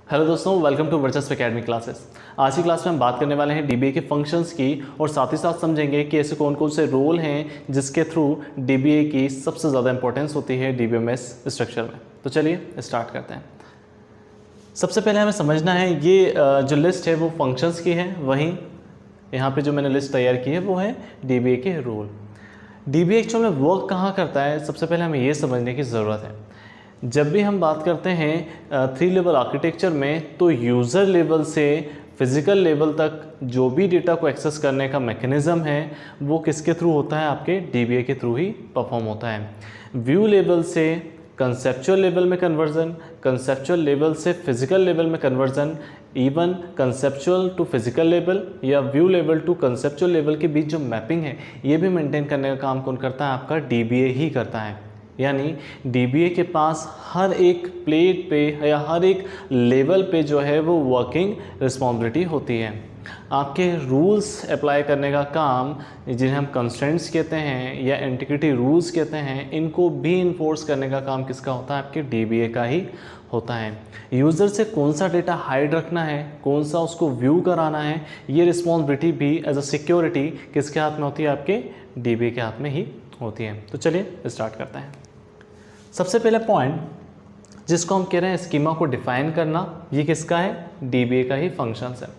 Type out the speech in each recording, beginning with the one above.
Hello दोस्तों, welcome to वर्चस्व academy classes. आज की क्लास में हम बात करने वाले हैं डीबीए के फंक्शंस की और साथ ही साथ समझेंगे कि ऐसे कौन कौन से रोल हैं जिसके थ्रू डीबीए की सबसे ज़्यादा इंपॉर्टेंस होती है डीबीएमएस स्ट्रक्चर में। तो चलिए स्टार्ट करते हैं। सबसे पहले हमें समझना है ये जो लिस्ट है वो फंक्शंस की है, वहीं यहाँ पे जो मैंने लिस्ट तैयार की है वो है डीबीए के रोल। डीबीए एक्चुअल में वर्क कहाँ करता है, सबसे पहले हमें ये समझने की ज़रूरत है। जब भी हम बात करते हैं 3 लेवल आर्किटेक्चर में, तो यूज़र लेवल से फिज़िकल लेवल तक जो भी डेटा को एक्सेस करने का मैकेनिज़्म है वो किसके थ्रू होता है, आपके डीबीए के थ्रू ही परफॉर्म होता है। व्यू लेवल से कंसेप्चुअल लेवल में कन्वर्जन, कंसेप्चुअल लेवल से फिज़िकल लेवल में conversion, even conceptual to physical level या view level to conceptual level के बीच जो मैपिंग है ये भी मेंटेन करने का काम कौन करता है, आपका डीबीए ही करता है। यानी डीबीए के पास हर एक प्लेट पे या हर एक लेवल पे जो है वो वर्किंग रिस्पॉन्सिबिलिटी होती है। आपके रूल्स अप्लाई करने का काम, जिन्हें हम कंस्ट्रेंट्स कहते हैं या एंटिक्विटी रूल्स कहते हैं, इनको भी इन्फोर्स करने का काम किसका होता है, आपके डीबीए का ही होता है। यूज़र से कौन सा डेटा हाइड रखना है, कौन सा उसको व्यू कराना है, ये रिस्पॉन्सिबिलिटी भी एज अ सिक्योरिटी किसके हाथ में होती है, आपके डीबीए के हाथ में ही होती है। तो चलिए स्टार्ट करते हैं। सबसे पहले पॉइंट जिसको हम कह रहे हैं स्कीमा को डिफाइन करना, ये किसका है, डीबीए का ही फंक्शंस है।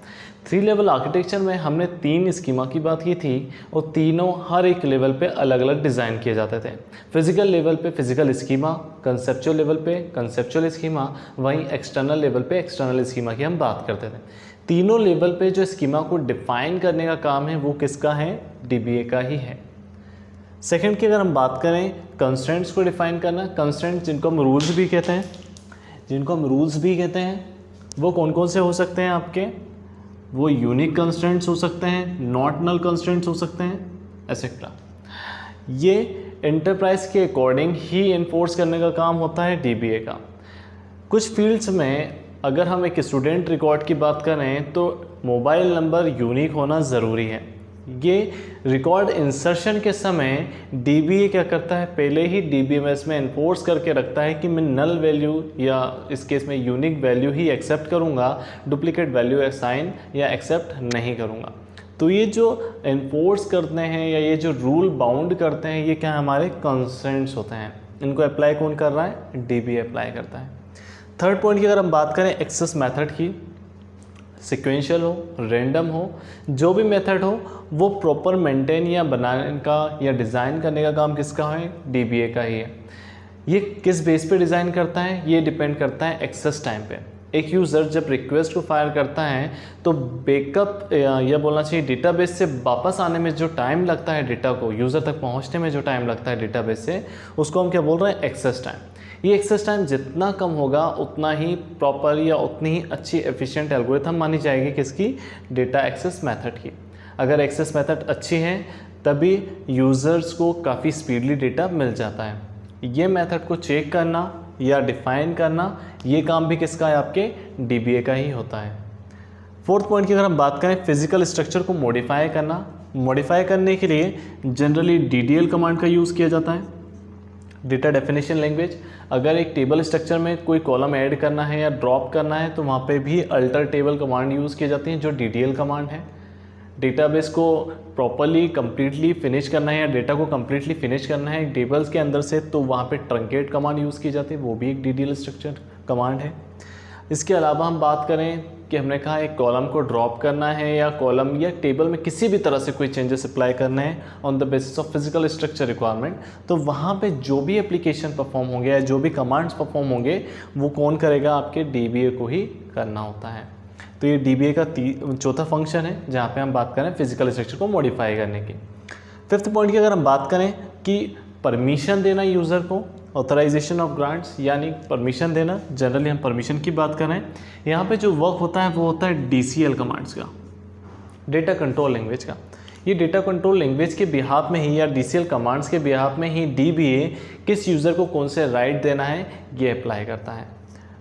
3 लेवल आर्किटेक्चर में हमने 3 स्कीमा की बात की थी और तीनों हर एक लेवल पे अलग अलग डिज़ाइन किए जाते थे। फिजिकल लेवल पे फिजिकल स्कीमा, कंसेप्चुअल लेवल पे कंसेप्चुअल स्कीमा, वहीं एक्सटर्नल लेवल पे एक्सटर्नल स्कीमा की हम बात करते थे। तीनों लेवल पे जो स्कीमा को डिफाइन करने का काम है वो किसका है, डीबीए का ही है। सेकंड की अगर हम बात करें कंस्ट्रेंट्स को डिफाइन करना, कंस्ट्रेंट्स जिनको हम रूल्स भी कहते हैं, वो कौन कौन से हो सकते हैं आपके, वो यूनिक कंस्ट्रेंट्स हो सकते हैं, नॉट नल कंस्ट्रेंट्स हो सकते हैं, एसेट्रा। ये एंटरप्राइज के अकॉर्डिंग ही इन्फोर्स करने का काम होता है डीबीए का। कुछ फील्ड्स में अगर हम एक स्टूडेंट रिकॉर्ड की बात करें तो मोबाइल नंबर यूनिक होना ज़रूरी है। ये रिकॉर्ड इंसर्शन के समय डीबीए क्या करता है, पहले ही डीबीएमएस में इन्फोर्स करके रखता है कि मैं नल वैल्यू या इस केस में यूनिक वैल्यू ही एक्सेप्ट करूँगा, डुप्लीकेट वैल्यू असाइन या एक्सेप्ट नहीं करूँगा। तो ये जो इन्फोर्स करते हैं या ये जो रूल बाउंड करते हैं, ये क्या हमारे कंस्ट्रेंट्स होते हैं। इनको अप्लाई कौन कर रहा है, डीबीए अप्लाई करता है। थर्ड पॉइंट की अगर हम बात करें एक्सेस मेथड की, सिक्वेंशियल हो, रैंडम हो, जो भी मेथड हो वो प्रॉपर मेंटेन या बनाने का या डिज़ाइन करने का काम किसका है, डीबीए का ही है। ये किस बेस पे डिज़ाइन करता है, ये डिपेंड करता है एक्सेस टाइम पे। एक यूज़र जब रिक्वेस्ट को फायर करता है तो बैकअप या बोलना चाहिए डेटाबेस से वापस आने में जो टाइम लगता है, डेटा को यूज़र तक पहुंचने में जो टाइम लगता है डेटाबेस से, उसको हम क्या बोल रहे हैं, एक्सेस टाइम। ये एक्सेस टाइम जितना कम होगा उतना ही प्रॉपर या उतनी ही अच्छी एफिशिएंट एल्गोरिथम मानी जाएगी किसकी, डेटा एक्सेस मेथड की। अगर एक्सेस मेथड अच्छी है तभी यूज़र्स को काफ़ी स्पीडली डेटा मिल जाता है। ये मेथड को चेक करना या डिफाइन करना, ये काम भी किसका है, आपके डीबीए का ही होता है। फोर्थ पॉइंट की अगर हम बात करें फिजिकल स्ट्रक्चर को मॉडिफाई करना, मॉडिफाई करने के लिए जनरली डीडीएल कमांड का यूज़ किया जाता है, डेटा डेफिनेशन लैंग्वेज। अगर एक टेबल स्ट्रक्चर में कोई कॉलम ऐड करना है या ड्रॉप करना है तो वहाँ पे भी अल्टर टेबल कमांड यूज़ की जाती है जो डीडीएल कमांड है। डेटाबेस को प्रॉपरली कंप्लीटली फिनिश करना है या डेटा को कंप्लीटली फिनिश करना है टेबल्स के अंदर से, तो वहाँ पे ट्रंकेट कमांड यूज़ की जाती है, वो भी एक डीडीएल स्ट्रक्चर कमांड है। इसके अलावा हम बात करें कि हमने कहा एक कॉलम को ड्रॉप करना है या कॉलम या टेबल में किसी भी तरह से कोई चेंजेस अप्लाई करने हैं on the basis of physical structure requirement, तो वहाँ पे जो भी एप्लीकेशन परफॉर्म होंगे या जो भी कमांड्स परफॉर्म होंगे वो कौन करेगा, आपके डीबीए को ही करना होता है। तो ये डीबीए का चौथा फंक्शन है जहाँ पे हम बात करें फिजिकल स्ट्रक्चर को मॉडिफाई करने की। फिफ्थ पॉइंट की अगर हम बात करें कि परमिशन देना यूज़र को, ऑथराइजेशन ऑफ ग्रांट्स यानी परमिशन देना, जनरली हम परमिशन की बात करें, यहाँ पे जो वर्क होता है वो होता है डीसीएल कमांड्स का, डेटा कंट्रोल लैंग्वेज का। ये डेटा कंट्रोल लैंग्वेज के बिहाफ में ही या डीसीएल कमांड्स के बिहाफ में ही डीबीए किस यूज़र को कौन से राइट देना है ये अप्लाई करता है।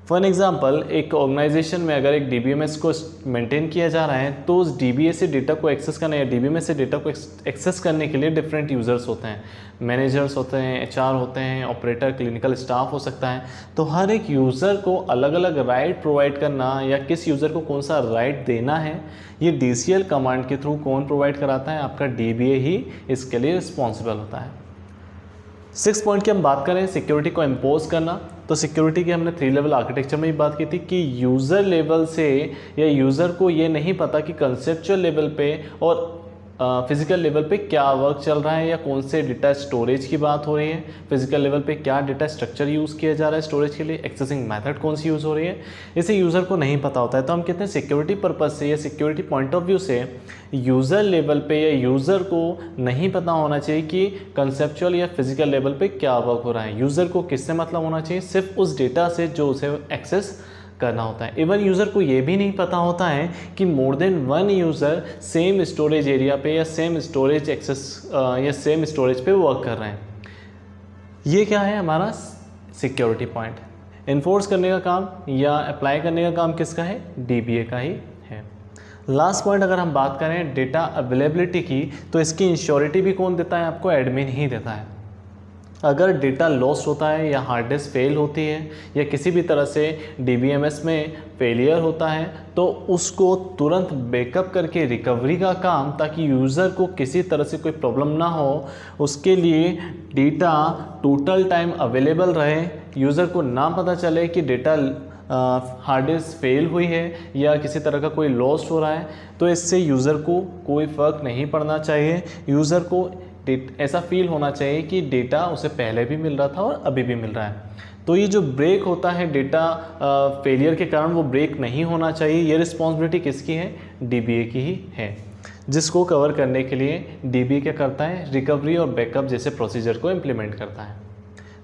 फॉर एग्जांपल एक ऑर्गेनाइजेशन में अगर एक DBMS को मेंटेन किया जा रहा है तो उस DBA से डेटा को एक्सेस करने या DBMS से डेटा को एक्सेस करने के लिए डिफरेंट यूज़र्स होते हैं, मैनेजर्स होते हैं, HR होते हैं, ऑपरेटर, क्लिनिकल स्टाफ हो सकता है। तो हर एक यूज़र को अलग अलग राइट प्रोवाइड करना या किस यूज़र को कौन सा राइट देना है, ये DCL कमांड के थ्रू कौन प्रोवाइड कराता है? आपका DBA ही इसके लिए रिस्पॉन्सिबल होता है। 6 पॉइंट की हम बात करें सिक्योरिटी को इम्पोज करना, तो सिक्योरिटी की हमने 3 लेवल आर्किटेक्चर में ही बात की थी कि यूज़र लेवल से या यूज़र को ये नहीं पता कि कंसेप्चुअल लेवल पे और फिजिकल लेवल पे क्या वर्क चल रहा है या कौन से डेटा स्टोरेज की बात हो रही है, फिजिकल लेवल पे क्या डेटा स्ट्रक्चर यूज़ किया जा रहा है स्टोरेज के लिए, एक्सेसिंग मेथड कौन सी यूज़ हो रही है, इसे यूज़र को नहीं पता होता है। तो हम कहते हैं सिक्योरिटी पर्पज़ से या सिक्योरिटी पॉइंट ऑफ व्यू से यूज़र लेवल पे या यूज़र को नहीं पता होना चाहिए कि कंसेप्चुअल या फिजिकल लेवल पे क्या वर्क हो रहा है। यूज़र को किससे मतलब होना चाहिए? सिर्फ उस डेटा से जो उसे एक्सेस करना होता है। इवन यूज़र को ये भी नहीं पता होता है कि more than one user same storage area पे या सेम स्टोरेज एक्सेस या सेम स्टोरेज पे वर्क कर रहे हैं। ये क्या है? हमारा सिक्योरिटी पॉइंट। इन्फोर्स करने का काम या अप्लाई करने का काम किसका है? DBA का ही है। लास्ट पॉइंट अगर हम बात करें डेटा अवेलेबिलिटी की, तो इसकी इंश्योरिटी भी कौन देता है? आपको एडमिन ही देता है। अगर डेटा लॉस्ट होता है या हार्ड डिस्क फेल होती है या किसी भी तरह से DBMS में फेलियर होता है तो उसको तुरंत बैकअप करके रिकवरी का काम, ताकि यूज़र को किसी तरह से कोई प्रॉब्लम ना हो, उसके लिए डेटा टोटल टाइम अवेलेबल रहे, यूज़र को ना पता चले कि डेटा हार्ड डिस्क फेल हुई है या किसी तरह का कोई लॉस्ट हो रहा है। तो इससे यूज़र को कोई फ़र्क नहीं पड़ना चाहिए। यूज़र को ऐसा फील होना चाहिए कि डेटा उसे पहले भी मिल रहा था और अभी भी मिल रहा है। तो ये जो ब्रेक होता है डेटा फेलियर के कारण, वो ब्रेक नहीं होना चाहिए। ये रिस्पॉन्सिबिलिटी किसकी है? DBA की ही है, जिसको कवर करने के लिए DBA क्या करता है? रिकवरी और बैकअप जैसे प्रोसीजर को इम्प्लीमेंट करता है।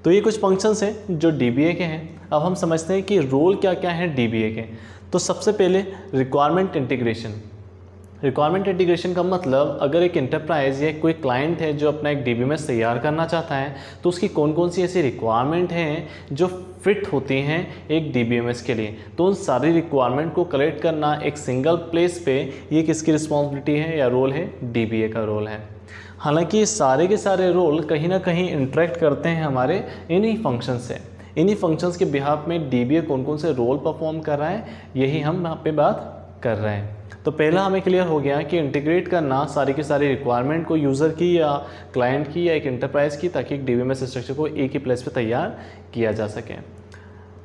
तो ये कुछ फंक्शंस हैं जो DBA के हैं। अब हम समझते हैं कि रोल क्या क्या है DBA के। तो सबसे पहले रिक्वायरमेंट इंटीग्रेशन। रिक्वायरमेंट इंटीग्रेशन का मतलब, अगर एक एंटरप्राइज या कोई क्लाइंट है जो अपना एक DBMS तैयार करना चाहता है तो उसकी कौन कौन सी ऐसी रिक्वायरमेंट हैं जो फिट होती हैं एक DBMS के लिए, तो उन सारी रिक्वायरमेंट को कलेक्ट करना एक सिंगल प्लेस पे, ये किसकी रिस्पॉन्सिबिलिटी है या रोल है? DBA का रोल है। हालांकि ये सारे के सारे रोल कहीं ना कहीं इंटरेक्ट करते हैं हमारे इन्हीं फंक्शन से। इन्हीं फंक्शंस के बिहाफ में DBA कौन कौन से रोल परफॉर्म कर रहा है, यही हम यहाँ पे बात कर रहे हैं। तो पहला हमें क्लियर हो गया कि इंटीग्रेट करना सारी की सारी रिक्वायरमेंट को यूज़र की या क्लाइंट की या एक एंटरप्राइज की, ताकि एक DBMS स्ट्रक्चर को एक ही प्लेस पे तैयार किया जा सके।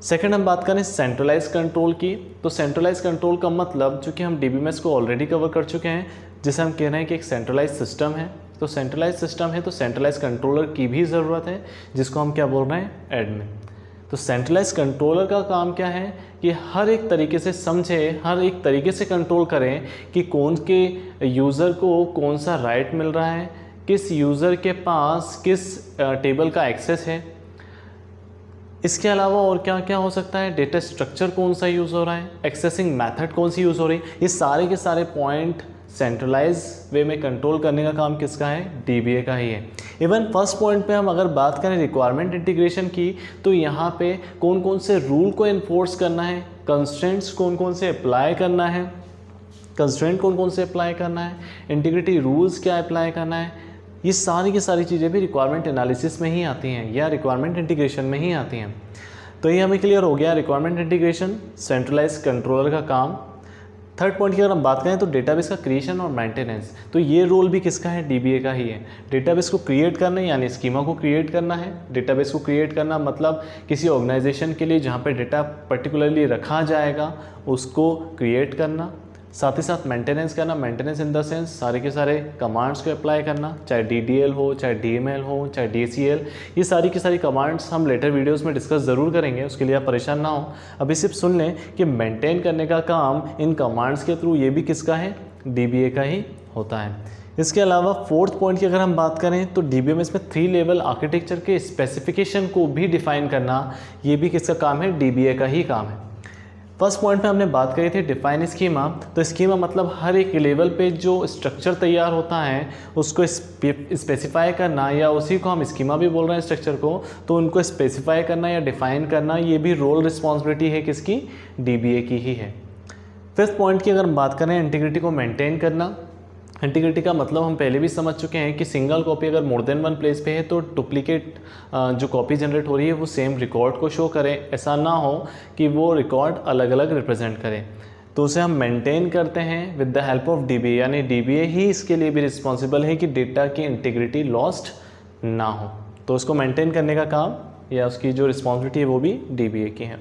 सेकंड हम बात करें सेंट्रलाइज कंट्रोल की। तो सेंट्रलाइज कंट्रोल का मतलब, चूँकि हम DBMS को ऑलरेडी कवर कर चुके हैं, जिसे हम कह रहे हैं कि एक सेंट्रलाइज सिस्टम है। तो सेंट्रलाइज सिस्टम है तो सेंट्रलाइज कंट्रोलर की भी ज़रूरत है, जिसको हम क्या बोल रहे हैं? एडमिन। तो सेंट्रलाइज कंट्रोलर का काम क्या है कि हर एक तरीके से समझे, हर एक तरीके से कंट्रोल करें कि कौन के यूज़र को कौन सा राइट मिल रहा है, किस यूज़र के पास किस टेबल का एक्सेस है। इसके अलावा और क्या क्या हो सकता है? डेटा स्ट्रक्चर कौन सा यूज़ हो रहा है, एक्सेसिंग मेथड कौन सी यूज़ हो रही है। ये सारे के सारे पॉइंट सेंट्रलाइज वे में कंट्रोल करने का काम किसका है? DBA का ही है। इवन फर्स्ट पॉइंट पे हम अगर बात करें रिक्वायरमेंट इंटीग्रेशन की, तो यहाँ पे कौन कौन से रूल को इन्फोर्स करना है, कंस्ट्रेंट्स कौन कौन से अप्लाई करना है, कंस्ट्रेंट कौन कौन से अप्लाई करना है, इंटीग्रिटी रूल्स क्या अप्लाई करना है, ये सारी की सारी चीज़ें भी रिक्वायरमेंट एनालिसिस में ही आती हैं या रिक्वायरमेंट इंटीग्रेशन में ही आती हैं। तो ये हमें क्लियर हो गया रिक्वायरमेंट इंटीग्रेशन, सेंट्रलाइज कंट्रोलर का काम। थर्ड पॉइंट की अगर हम बात करें तो डेटाबेस का क्रिएशन और मेंटेनेंस, तो ये रोल भी किसका है? DBA का ही है। डेटाबेस को क्रिएट करना यानी स्कीमा को क्रिएट करना है। डेटाबेस को क्रिएट करना मतलब किसी ऑर्गेनाइजेशन के लिए जहाँ पे डेटा पर्टिकुलरली रखा जाएगा उसको क्रिएट करना। साथ ही साथ मेंटेनेंस करना, मेंटेनेंस इन द सेंस सारे के सारे कमांड्स को अप्लाई करना, चाहे DDL हो, चाहे DML हो, चाहे DCL, ये सारी की सारी कमांड्स हम लेटर वीडियोस में डिस्कस ज़रूर करेंगे, उसके लिए आप परेशान ना हो। अभी सिर्फ सुन लें कि मेंटेन करने का काम इन कमांड्स के थ्रू ये भी किसका है? DBA का ही होता है। इसके अलावा फोर्थ पॉइंट की अगर हम बात करें तो DBMS में 3 लेवल आर्किटेक्चर के स्पेसिफिकेशन को भी डिफाइन करना, ये भी किसका काम है? DBA का ही काम है। फर्स्ट पॉइंट में हमने बात करी थी डिफाइन स्कीमा। तो स्कीमा मतलब हर एक लेवल पे जो स्ट्रक्चर तैयार होता है उसको स्पेसिफाई करना, या उसी को हम स्कीमा भी बोल रहे हैं स्ट्रक्चर को, तो उनको स्पेसिफाई करना या डिफाइन करना, ये भी रोल रिस्पॉन्सिबिलिटी है किसकी, डीबीए की ही है। फिफ्थ पॉइंट की अगर हम बात करें इंटीग्रिटी को मेंटेन करना। इंटीग्रिटी का मतलब हम पहले भी समझ चुके हैं कि सिंगल कॉपी अगर मोर देन वन प्लेस पे है तो डुप्लीकेट जो कॉपी जनरेट हो रही है वो सेम रिकॉर्ड को शो करे, ऐसा ना हो कि वो रिकॉर्ड अलग अलग रिप्रेजेंट करे। तो उसे हम मेंटेन करते हैं with the help of dBA, यानी डीबीए ही इसके लिए भी रिस्पॉन्सिबल है कि डेटा की इंटीग्रिटी लॉस्ट ना हो। तो उसको मेंटेन करने का काम या उसकी जो रिस्पॉन्सिबिलिटी है वो भी डीबीए की है।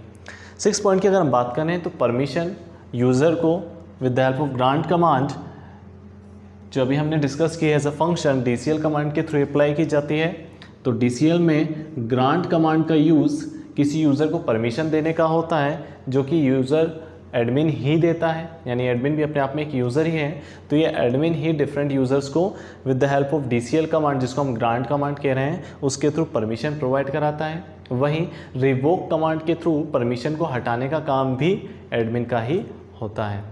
सिक्स पॉइंट की अगर हम बात करें तो परमिशन यूज़र को with the help of grant command, जो अभी हमने डिस्कस की है as a function DCL command के थ्रू अप्लाई की जाती है। तो डीसीएल में ग्रांट कमांड का यूज़ किसी यूज़र को परमिशन देने का होता है, जो कि यूज़र एडमिन ही देता है, यानी एडमिन भी अपने आप में एक यूज़र ही है। तो ये एडमिन ही डिफरेंट यूज़र्स को with the help of DCL command, जिसको हम ग्रांट कमांड कह रहे हैं, उसके थ्रू परमिशन प्रोवाइड कराता है। वहीं रिवोक कमांड के थ्रू परमिशन को हटाने का काम भी एडमिन का ही होता है।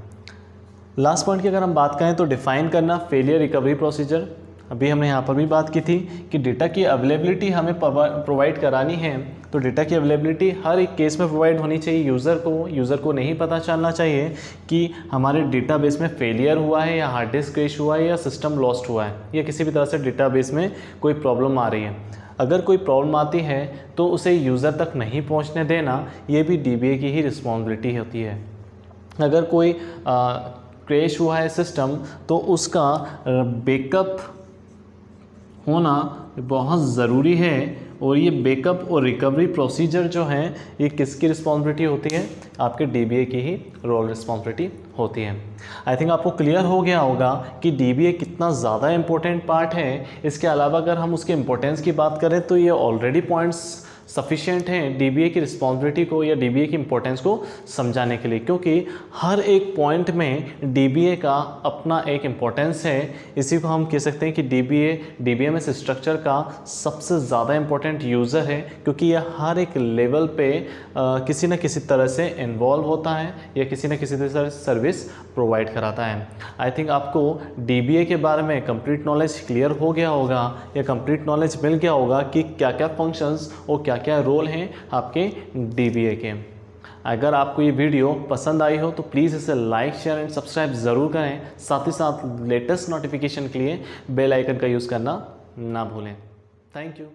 लास्ट पॉइंट की अगर हम बात करें तो डिफाइन करना फेलियर रिकवरी प्रोसीजर। अभी हमने यहाँ पर भी बात की थी कि डेटा की अवेलेबिलिटी हमें प्रोवाइड करानी है, तो डेटा की अवेलेबिलिटी हर एक केस में प्रोवाइड होनी चाहिए यूज़र को नहीं पता चलना चाहिए कि हमारे डेटाबेस में फेलियर हुआ है या हार्ड डिस्क क्रैश हुआ है या सिस्टम लॉस्ट हुआ है या किसी भी तरह से डेटाबेस में कोई प्रॉब्लम आ रही है। अगर कोई प्रॉब्लम आती है तो उसे यूज़र तक नहीं पहुँचने देना, ये भी डीबीए की ही रिस्पॉन्सिबिलिटी होती है। अगर कोई क्रैश हुआ है सिस्टम तो उसका बैकअप होना बहुत ज़रूरी है, और ये बैकअप और रिकवरी प्रोसीजर जो है ये किसकी रिस्पॉन्सिबिलिटी होती है, आपके डीबीए की ही रोल रिस्पॉन्सिबिलिटी होती है। आई थिंक आपको क्लियर हो गया होगा कि डीबीए कितना ज़्यादा इम्पोर्टेंट पार्ट है। इसके अलावा अगर हम उसके इम्पोर्टेंस की बात करें तो ये ऑलरेडी पॉइंट्स सफिशिएंट हैं डीबीए की रिस्पॉन्सिबिलिटी को या डीबीए की इम्पोर्टेंस को समझाने के लिए, क्योंकि हर एक पॉइंट में डीबीए का अपना एक इम्पोर्टेंस है। इसी को हम कह सकते हैं कि डीबीएमएस स्ट्रक्चर का सबसे ज़्यादा इम्पोर्टेंट यूज़र है, क्योंकि यह हर एक लेवल पे किसी न किसी तरह से इन्वॉल्व होता है या किसी न किसी तरह से सर्विस प्रोवाइड कराता है। आई थिंक आपको डीबीए के बारे में कंप्लीट नॉलेज क्लियर हो गया होगा या कंप्लीट नॉलेज मिल गया होगा कि क्या क्या फंक्शंस और क्या क्या रोल हैं आपके डीबीए के। अगर आपको ये वीडियो पसंद आई हो तो प्लीज़ इसे लाइक शेयर एंड सब्सक्राइब ज़रूर करें। साथ ही साथ लेटेस्ट नोटिफिकेशन के लिए बेल आइकन का यूज़ करना ना भूलें। Thank you.